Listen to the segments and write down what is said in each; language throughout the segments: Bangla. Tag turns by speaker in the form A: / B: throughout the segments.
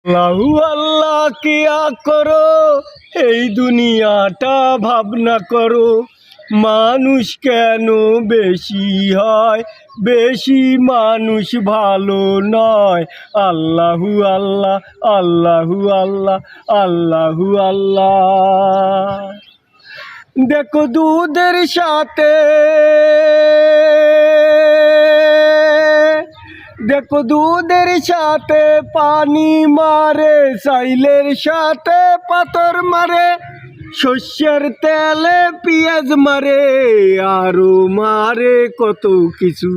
A: আল্লাহু আল্লাহ কিয়া করো, এই দুনিয়াটা ভাবনা করো। মানুষ কেন বেশি হয়, বেশি মানুষ ভালো নয়। আল্লাহু আল্লাহ, আল্লাহু আল্লাহ, আল্লাহু আল্লাহ। দেখো দুধের সাথে, দেখো দুধের সাথে পানি মারে, চাইলের সাথে পাথর মারে, শস্যের তেলে পেঁয়াজ মারে, আরো মারে কত কিছু।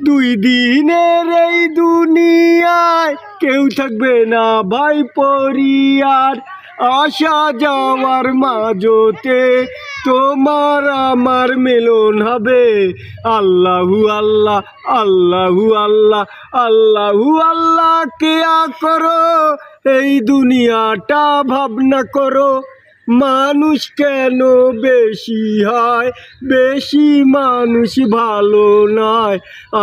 A: দুই দিনের এই দুনিয়ায় কেউ থাকবে না ভাই পরিয়ার, আসা যাওয়ার মাঝতে তোমার আমার মিলন হবে। আল্লাহু আল্লাহ, আল্লাহু আল্লাহ, আল্লাহু আল্লাহ কিয়া করো, এই দুনিয়াটা ভাবনা করো। মানুষ কেন বেশি হয়, বেশি মানুষ ভালো নয়।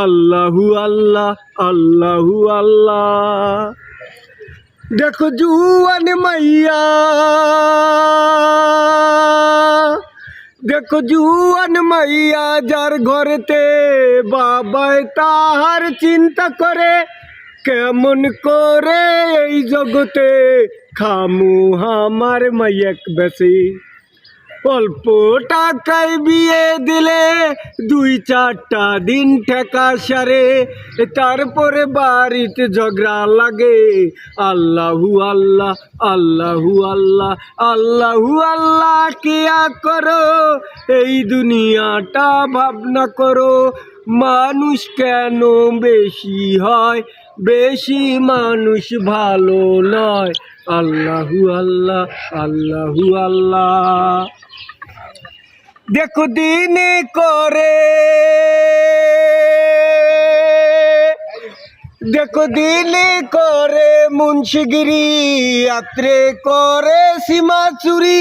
A: আল্লাহু আল্লাহ, আল্লাহু আল্লাহ। দেখো জুয়ান মাইয়া, দেখো জুয়ান মাইয়া যার ঘরেতে বাবাই তাহার চিন্তা করে, কেমন করে এই জগতে খামু আমার মাইয়াক বেশি। অল্প টাকায় বিয়ে দিলে 2-4টা দিন ঠেকা সারে, তারপরে বাড়িতে ঝগড়া লাগে। আল্লাহু আল্লাহ, আল্লাহু আল্লাহ, আল্লাহু আল্লাহ কিয়া করো, এই দুনিয়াটা ভাবনা করো। মানুষ কেন বেশি হয়, বেশি মানুষ ভালো নয়। আল্লাহু আল্লাহ, আল্লাহু আল্লাহ। দেখো দিনে করে, দেখো দিনে করে মুন্সিগিরি, রাত্রে করে সীমা চুরি,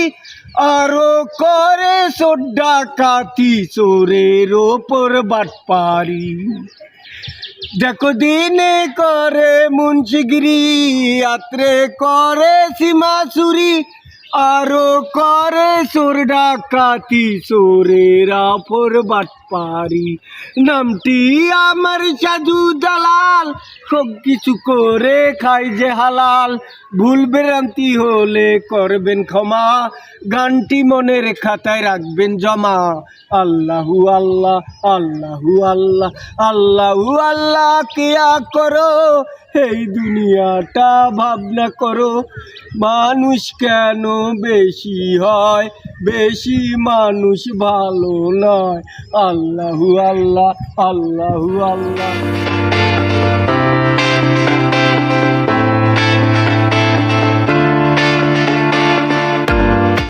A: আরো করে চোর ডাকাতি, চোরের ওপর বাটপারি। দেখো দিনে করে মুন্সিগিরি, রাত্রে করে সীমা চুরি, আরো করে চোর ডাকাতি, চোরের ওপর বাটপারি। নামটি আমার সাধু দালাল, সব কিছু করে খাই যে হালাল। ভুল ভ্রান্তি হলে করবেন ক্ষমা, গানটি মনের খাতায় রাখবেন জমা। আল্লাহু আল্লাহ, আল্লাহু আল্লাহ, আল্লাহু আল্লাহ কিয়া করো, এই দুনিয়াটা ভাবনা করো। মানুষ কেন বেশি হয়, বেশি মানুষ ভালো নয়। আল্লাহু আল্লাহ, আল্লাহু আল্লাহ।